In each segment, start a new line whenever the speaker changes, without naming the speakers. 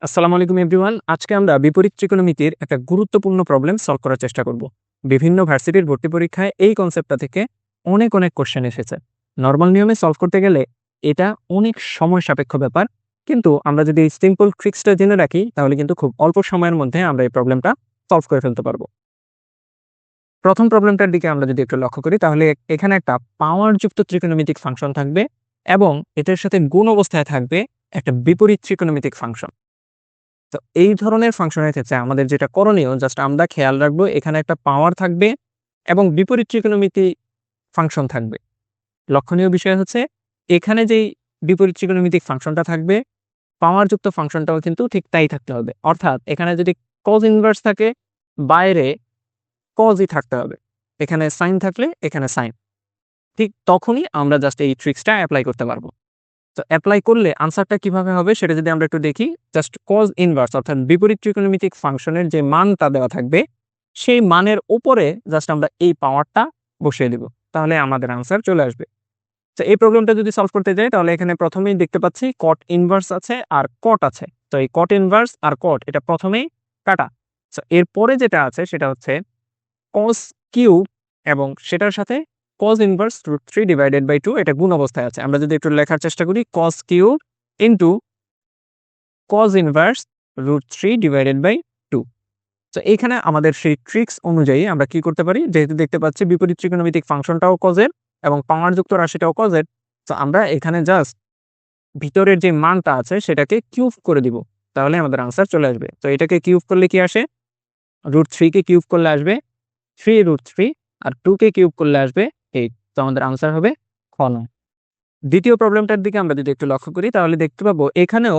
আসসালামু আলাইকুম এভরিওয়ান। আজকে আমরা বিপরীত ত্রিকোণমিতির একটা গুরুত্বপূর্ণ প্রবলেম সলভ করার চেষ্টা করব। বিভিন্ন ভার্সিটির ভর্তি পরীক্ষায় এই কনসেপ্টটা থেকে অনেক কোশ্চেন এসেছে। নরমাল নিয়মে সলভ করতে গেলে এটা অনেক সময় সাপেক্ষ ব্যাপার। কিন্তু আমরা যদি এই সিম্পল ট্রিক্সটা জেনে রাখি তাহলে কিন্তু খুব অল্প সময়ের মধ্যে আমরা এই প্রবলেমটা সলভ করে ফেলতে পারবো। প্রথম প্রবলেমটার দিকে আমরা যদি একটু লক্ষ্য করি তাহলে এখানে একটা পাওয়ারযুক্ত ত্রিকোণমিতিক ফাংশন থাকবে এবং এটার সাথে গুণ অবস্থায় থাকবে একটা বিপরীত ত্রিকোণমিতিক ফাংশন। তো এই ধরনের ফাংশনের ক্ষেত্রে আমাদের যেটা করণীয় জাস্ট আমরা খেয়াল রাখবো এখানে একটা পাওয়ার থাকবে এবং বিপরীত ত্রিকোণমিতি ফাংশন থাকবে। লক্ষণীয় বিষয় হচ্ছে এখানে যেই বিপরীত ত্রিকোণমিতিক ফাংশনটা থাকবে পাওয়ারযুক্ত ফাংশনটাও কিন্তু ঠিক তাই থাকতে হবে। অর্থাৎ এখানে যদি কজ ইনভার্স থাকে বাইরে কজই থাকতে হবে। এখানে সাইন থাকলে এখানে সাইন। ঠিক তখনই আমরা জাস্ট এই ট্রিক্সটা অ্যাপ্লাই করতে পারবো। তো এপ্লাই করলে আনসারটা কিভাবে হবে সেটা যদি আমরা একটু দেখি, জাস্ট কজ ইনভার্স অর্থাৎ বিপরীত ত্রিকোণমিতিক ফাংশনের যে মানটা দেওয়া থাকবে সেই মানের উপরে জাস্ট আমরা এই পাওয়ারটা বসিয়ে দিব, তাহলে আমাদের আনসার চলে আসবে। তো এই প্রবলেমটা যদি সলভ করতে যাই তাহলে এখানে প্রথমেই দেখতে পাচ্ছি কট ইনভার্স আছে আর কট আছে। তো এই কট ইনভার্স আর কট এটা প্রথমেই কাটা। তো এরপরে যেটা আছে সেটা হচ্ছে কজ কিউব এবং সেটার সাথে cos ইনভার্স √3 ডিভাইডেড বাই 2 এটা গুণ অবস্থায় আছে। আমরা যদি একটু লেখার চেষ্টা করি cos cube into cos inverse √3 divided by 2। তো এখানে আমাদের সেই ট্রিক্স অনুযায়ী আমরা কি করতে পারি, যেহেতু দেখতে পাচ্ছি বিপরীত ত্রিকোণমিতিক ফাংশনটাও কজের এবং পাওয়ারযুক্ত রাশিটাও কজের, তো আমরা এখানে জাস্ট ভিতরের যে মানটা আছে সেটাকে কিউব করে দিব, তাহলে আমাদের আনসার চলে আসবে। তো এটাকে কিউব করলে কি আসে, √3 কে কিউব করলে আসবে 3√3 আর 2 কে কিউব করলে আসবে 8। তো আমাদের আনসার হবে খ নং। দ্বিতীয় প্রবলেমটার দিকে আমরা যদি একটু লক্ষ্য করি তাহলে দেখতে পাবো এখানেও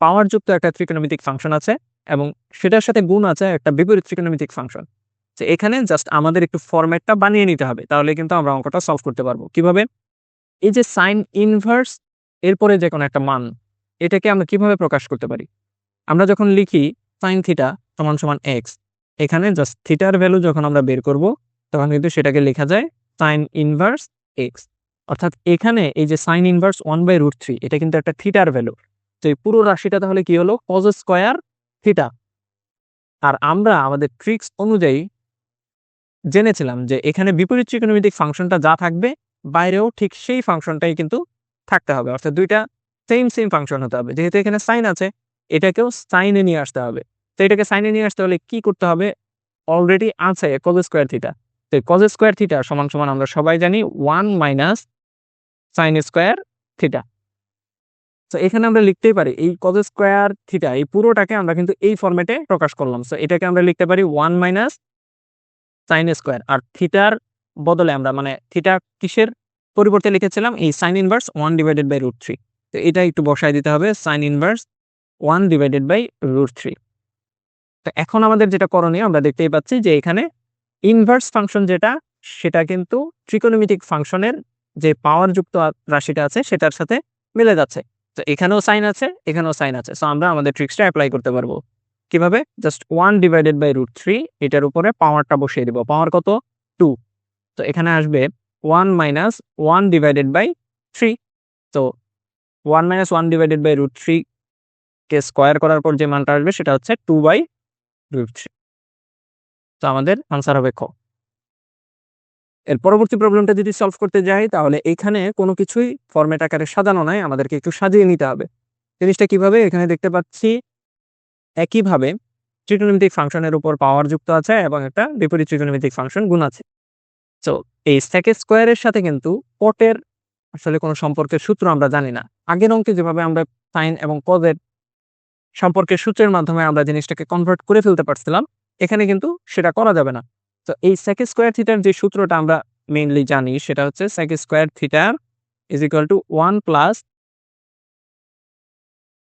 পাওয়ারযুক্ত একটা ত্রিকোণমিতিক ফাংশন আছে এবং সেটার সাথে গুণ আছে একটা বিপরীত ত্রিকোণমিতিক ফাংশন। তো এখানে জাস্ট আমাদের একটু ফরম্যাটটা বানিয়ে নিতে হবে, তাহলে কিন্তু আমরা অঙ্কটা সলভ করতে পারবো। কিভাবে, এই যে সাইন ইনভার্স এরপরে যে কোনো একটা মান, এটাকে আমরা কিভাবে প্রকাশ করতে পারি? আমরা যখন লিখি সাইন থিটা সমান সমান এক্স, এখানে জাস্ট থিটার ভ্যালু যখন আমরা বের করব তখন কিন্তু সেটাকে লেখা যায় সাইন ইনভার্স এক্স। অর্থাৎ এখানে এই যে সাইন ইনভার্স 1/√3 এটা কিন্তু একটা থিটার ভ্যালু। তো এই পুরো রাশিটা তাহলে কি হলো, কজ স্কয়ার থিটা। আর আমরা আমাদের ট্রিক্স অনুযায়ী জেনেছিলাম যে এখানে বিপরীত ত্রিকোণমিতিক ফাংশনটা যা থাকবে বাইরেও ঠিক সেই ফাংশনটাই কিন্তু থাকতে হবে, অর্থাৎ দুইটা সেম ফাংশন হতে হবে। যেহেতু এখানে সাইন আছে এটাকেও সাইনে নিয়ে আসতে হবে। তো এটাকে সাইনে নিয়ে আসতে হলে কি করতে হবে, অলরেডি আছে কজ স্কয়ার থিটা। তো কজ স্কয়ার থিটা সমান সমান আমরা সবাই জানি 1 মাইনাস সাইন স্কয়ার থিটা। তো এখানে আমরা লিখতেই পারি এই কজ স্কয়ার থিটা এই পুরোটাকে আমরা কিন্তু এই ফরম্যাটে প্রকাশ করলাম। সো এটাকে আমরা লিখতে পারি 1 মাইনাস সাইন স্কয়ার, আর থিটার বদলে আমরা মানে থিটা কিসের পরিবর্তে লিখেছিলাম, এই সাইন ইনভার্স 1 ডিভাইডেড বাই √3। তো এটা একটু বসায় দিতে হবে সাইন ইনভার্স 1 ডিভাইডেড বাই √3। তো এখন আমাদের যেটা করণীয়, আমরা দেখতেই পাচ্ছি যে এখানে ইনভার্স ফাংশন যেটা সেটা কিন্তু ত্রিকোণমিতিক ফাংশনের যে পাওয়ারযুক্ত রাশিটা আছে সেটার সাথে মিলে যাচ্ছে। তো এখানেও সাইন আছে এখানেও সাইন আছে। সো আমরা আমাদের ট্রিক্সটা অ্যাপ্লাই করতে পারবো। কিভাবে, জাস্ট 1 ডিভাইডেড বাই √3 এটার উপরে পাওয়ারটা বসিয়ে দিব। পাওয়ার কত, 2। তো এখানে আসবে 1 মাইনাস 1 ডিভাইডেড বাই 3। তো 1 মাইনাস 1 ডিভাইডেড বাই √3 কে স্কয়ার করার পর যে মানটা আসবে সেটা হচ্ছে 2/√3। তো আমাদের আনসার হবে খ। এর পরবর্তী প্রবলেমটা যদি সলভ করতে যাই তাহলে এখানে কোনো কিছুই ফরম্যাট আকারে সাজানো নাই, আমাদেরকে একটু সাজিয়ে নিতে হবে। জিনিসটা কিভাবে, এখানে দেখতে পাচ্ছি একইভাবে ত্রিকোণমিতিক ফাংশনের উপর পাওয়ার যুক্ত আছে এবং একটা বিপরীত ত্রিকোণমিতিক ফাংশন গুণ আছে। তো এই sec স্কয়ারের সাথে কিন্তু কটের আসলে কোনো সম্পর্কের সূত্র আমরা জানি না। আগের অঙ্কে যেভাবে আমরা সাইন এবং কজের সম্পর্কের সূত্রের মাধ্যমে আমরা জিনিসটাকে কনভার্ট করে ফেলতে পারছিলাম, এখানে কিন্তু সেটা করা যাবে না। তো এই sec স্কয়ার থিটার যে সূত্রটা আমরা মেইনলি জানি সেটা হচ্ছে sec square theta is equal to 1 plus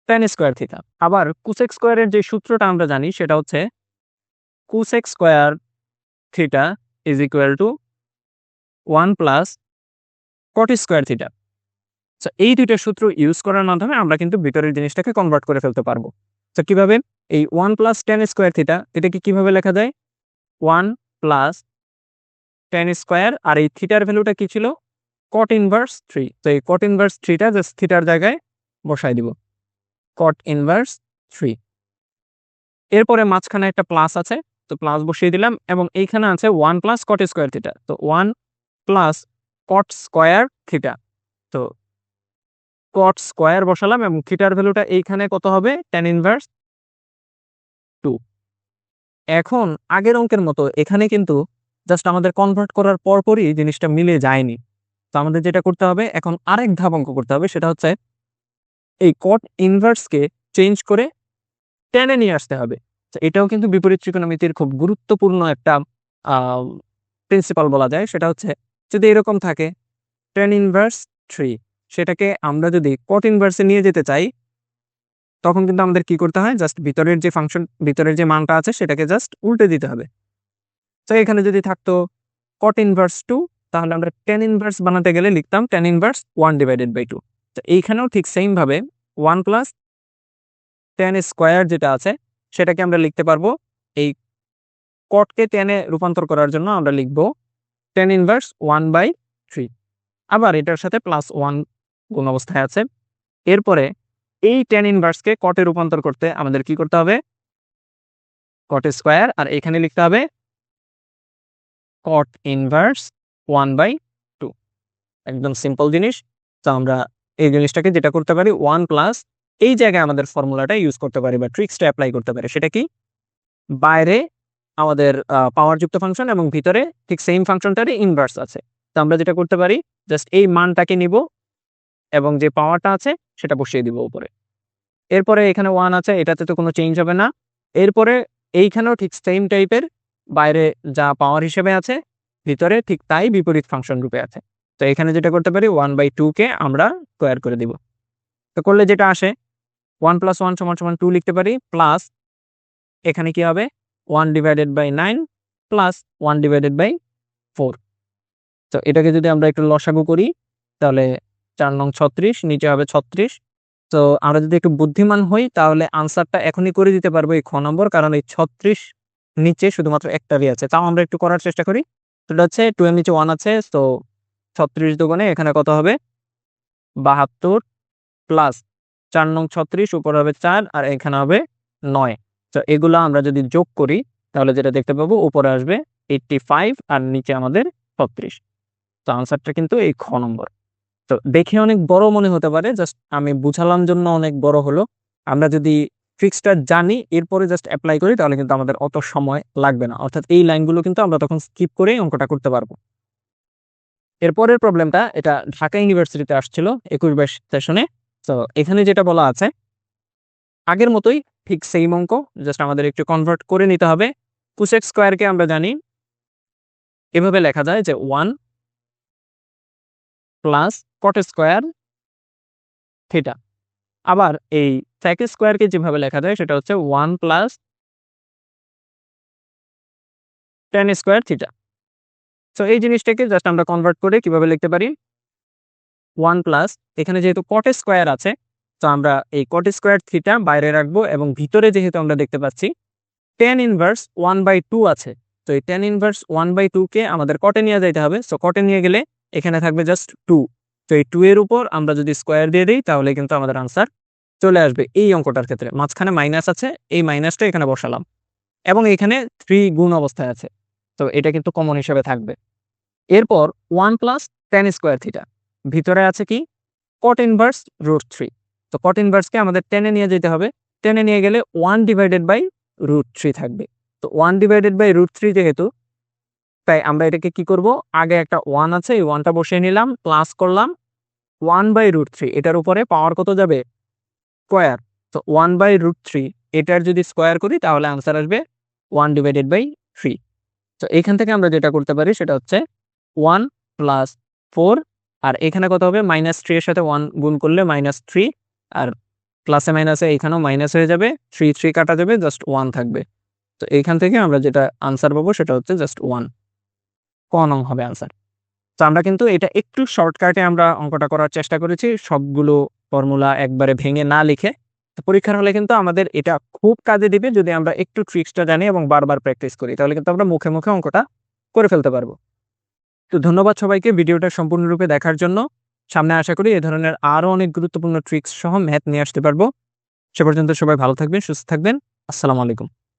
tan square theta. আবার cosec স্কয়ারের যে সূত্রটা আমরা জানি সেটা হচ্ছে cosec square theta is equal to 1 plus cot square theta. So এই দুইটা সূত্র ইউজ করার মাধ্যমে আমরা কিন্তু ভিতরের জিনিসটাকে কনভার্ট করে ফেলতে পারবো। তো কিভাবে, এই 1 প্লাস tan স্কয়ার থিটা এটাকে কিভাবে লেখা যায়, 1 প্লাস tan স্কয়ার আর এই থিটার ভ্যালুটা কি ছিল, cot ইনভার্স 3। তো এই cot ইনভার্স 3টা জাস্ট থিটার জায়গায় বসাই দিব, cot ইনভার্স 3। এরপরে মাঝখানে একটা প্লাস আছে, তো প্লাস বসিয়ে দিলাম এবং এইখানে আছে 1 প্লাস কট স্কোয়ার থিটা, তো 1 প্লাস কট স্কোয়ার থিটা। তো কট স্কোয়ার বসালাম এবং থিটার ভ্যালুটা এইখানে কত হবে, tan ইনভার্স 2। এখন আগের অঙ্কের মতো এখানে কিন্তু জাস্ট আমাদের কনভার্ট করার পরপরই জিনিসটা মিলে যায়নি। তো আমাদের যেটা করতে হবে, এখন আরেক ধাপ অঙ্ক করতে হবে, সেটা হচ্ছে এই কট ইনভার্সকে চেঞ্জ করে টেনে নিয়ে আসতে হবে। তো এটাও কিন্তু বিপরীত ত্রিকোণমিতির খুব গুরুত্বপূর্ণ একটা প্রিন্সিপাল বলা যায়। সেটা হচ্ছে যদি এরকম থাকে tan ইনভার্স 3, সেটাকে আমরা যদি কট ইনভার্সে নিয়ে যেতে চাই, তখন কিন্তু আমাদের কি করতে হয়, জাস্ট ভিতরের যে ফাংশন, ভিতরের যে মানটা আছে সেটাকে জাস্ট উল্টে দিতে হবে। তো এখানে যদি থাকতো কট ইনভার্স 2, তাহলে আমরা tan ইনভার্স বানাতে গেলে লিখতাম tan ইনভার্স 1/2। তো এইখানেও ঠিক সেম ভাবে 1 প্লাস tan স্কোয়ার যেটা আছে সেটাকে আমরা লিখতে পারবো, এই কটকে tan এ রূপান্তর করার জন্য আমরা লিখবো tan ইনভার্স 1/3। আবার এটার সাথে প্লাস 1 গুণ অবস্থায় আছে। এরপরে এই tan ইনভার্সকে কটে রূপান্তর করতে আমাদের কি করতে হবে, কট স্কোয়ার, আর এখানে লিখতে হবে কট ইনভার্স 1/2। একদম সিম্পল জিনিস। তো আমরা এই জিনিসটাকে যেটা করতে পারি, 1 প্লাস এই জায়গায় আমাদের ফর্মুলাটা ইউজ করতে পারি বা ট্রিক্সটা অ্যাপ্লাই করতে পারি। সেটা কি, বাইরে আমাদের পাওয়ারযুক্ত ফাংশন এবং ভিতরে ঠিক সেম ফাংশনটারই ইনভার্স আছে। তো আমরা যেটা করতে পারি, জাস্ট এই মানটাকে নিব এবং যে পাওয়ারটা আছে সেটা বসিয়ে দিব উপরে। এরপরে এখানে 1 আছে, এটাতে তো কোনো চেঞ্জ হবে না। এরপরে এইখানেও ঠিক সেম টাইপের, বাইরে যা পাওয়ার হিসেবে আছে ভিতরে ঠিক তাই বিপরীত ফাংশন রূপে আছে। তো এখানে যেটা করতে পারি, 1/2 কে আমরা স্কোয়ার করে দিব। তো করলে যেটা আসে 1 + 1 = 2 লিখতে পারি, প্লাস এখানে কি হবে 1/9 প্লাস 1/4। তো এটাকে যদি আমরা একটু লসাগু করি তাহলে 4 নং 36, নিচে হবে 36। তো আমরা যদি একটু বুদ্ধিমান হই তাহলে আনসারটা এখনই করে দিতে পারবো এই খ নম্বর, কারণ এই 36 নিচে শুধুমাত্র একটারই আছে। তাও আমরা একটু করার চেষ্টা করি। সেটা হচ্ছে 2 এর নিচে 1 আছে, তো 36 দুগুণে এখানে কত হবে 72 প্লাস 4 নং 36 উপরে হবে 4 আর এখানে হবে 9। তো এগুলা আমরা যদি যোগ করি তাহলে যেটা দেখতে পাবো, উপরে আসবে 85 আর নিচে আমাদের 36। তো আনসারটা কিন্তু এই খ নম্বর। তো দেখে অনেক বড় মনে হতে পারে, জাস্ট আমি বুঝালাম জন্য অনেক বড় হলো। আমরা যদি ফিক্সটা জানি এরপরে জাস্ট অ্যাপ্লাই করি তাহলে কিন্তু আমাদের অত সময় লাগবে না, অর্থাৎ এই লাইনগুলো কিন্তু আমরা তখন স্কিপ করে অঙ্কটা করতে পারবো। এরপরের প্রবলেমটা, এটা ঢাকা ইউনিভার্সিটিতে আসছিল 21-22 সেশনে। তো এখানে যেটা বলা আছে আগের মতোই ঠিক সেম অঙ্ক, জাস্ট আমাদের একটু কনভার্ট করে নিতে হবে। কোসেক স্কোয়ারকে আমরা জানি এভাবে লেখা যায় যে 1 প্লাস কট স্কোয়ার থিটা। আবার এই sec স্কোয়ারকে যেভাবে লেখা যায় সেটা হচ্ছে 1 প্লাস tan স্কোয়ার থিটা। তো এই জিনিসটাকে জাস্ট আমরা কনভার্ট করে কিভাবে লিখতে পারি, 1 প্লাস এখানে যেহেতু কট স্কোয়ার আছে, তো আমরা এই কট স্কোয়ার থিটা বাইরে রাখবো এবং ভিতরে যেহেতু আমরা দেখতে পাচ্ছি tan ইনভার্স 1/2 আছে, তো এই tan ইনভার্স 1/2 কে আমাদের কটে নিয়ে যাইতে হবে। সো কটে নিয়ে গেলে এখানে থাকবে জাস্ট 2। তো এই 2 এর উপর আমরা যদি স্কোয়ার দিয়ে দিই তাহলে কিন্তু আমাদের আনসার চলে আসবে। এই অঙ্কটার ক্ষেত্রে মাঝখানে মাইনাস আছে, এই মাইনাসটা এখানে বসালাম এবং এখানে 3 গুণ অবস্থায় আছে, তো এটা কিন্তু কমন হিসেবে থাকবে। এরপর 1 প্লাস tan স্কোয়ার থিটা, ভিতরে আছে কি কট ইনভার্স √3। তো কট ইনভার্সকে আমাদের টেনে নিয়ে যেতে হবে, টেনে নিয়ে গেলে 1/√3 থাকবে। তো 1/√3 যেহেতু, তাই আমরা এটাকে কি করব, আগে একটা 1 আছে, এই 1টা বসিয়ে নিলাম, প্লাস করলাম 1/√3, এটার উপরে পাওয়ার কত যাবে স্কোয়ার। তো 1/√3 এটার যদি স্কোয়ার করি তাহলে আনসার আসবে 1/3। তো এখান থেকে আমরা যেটা করতে পারি সেটা হচ্ছে 1 প্লাস 4, আর এখানে কত হবে -3 এর সাথে 1 গুণ করলে -3, আর প্লাসে মাইনাসে এখানেও মাইনাস হয়ে যাবে, 3 3 কাটা যাবে, জাস্ট 1 থাকবে। তো এইখান থেকে আমরা যেটা আনসার পাবো সেটা হচ্ছে জাস্ট 1, ক নং হবে আনসার। তো আমরা কিন্তু এটা একটু শর্টকাটে আমরা অঙ্কটা করার চেষ্টা করেছি, সবগুলো ফর্মুলা একবারে ভেঙে না লিখে। তো পরীক্ষার হলে কিন্তু আমাদের এটা খুব কাজে দিবে যদি আমরা একটু ট্রিক্সটা জানি এবং বারবার প্র্যাকটিস করি, তাহলে কিন্তু আমরা মুখে মুখে অঙ্কটা করে ফেলতে পারবো। তো ধন্যবাদ সবাইকে ভিডিওটা সম্পূর্ণরূপে দেখার জন্য। সামনে আশা করি এ ধরনের আরো অনেক গুরুত্বপূর্ণ ট্রিক্স সহ ম্যাথ নিয়ে আসতে পারবো। সে পর্যন্ত সবাই ভালো থাকবেন, সুস্থ থাকবেন। আসসালামু আলাইকুম।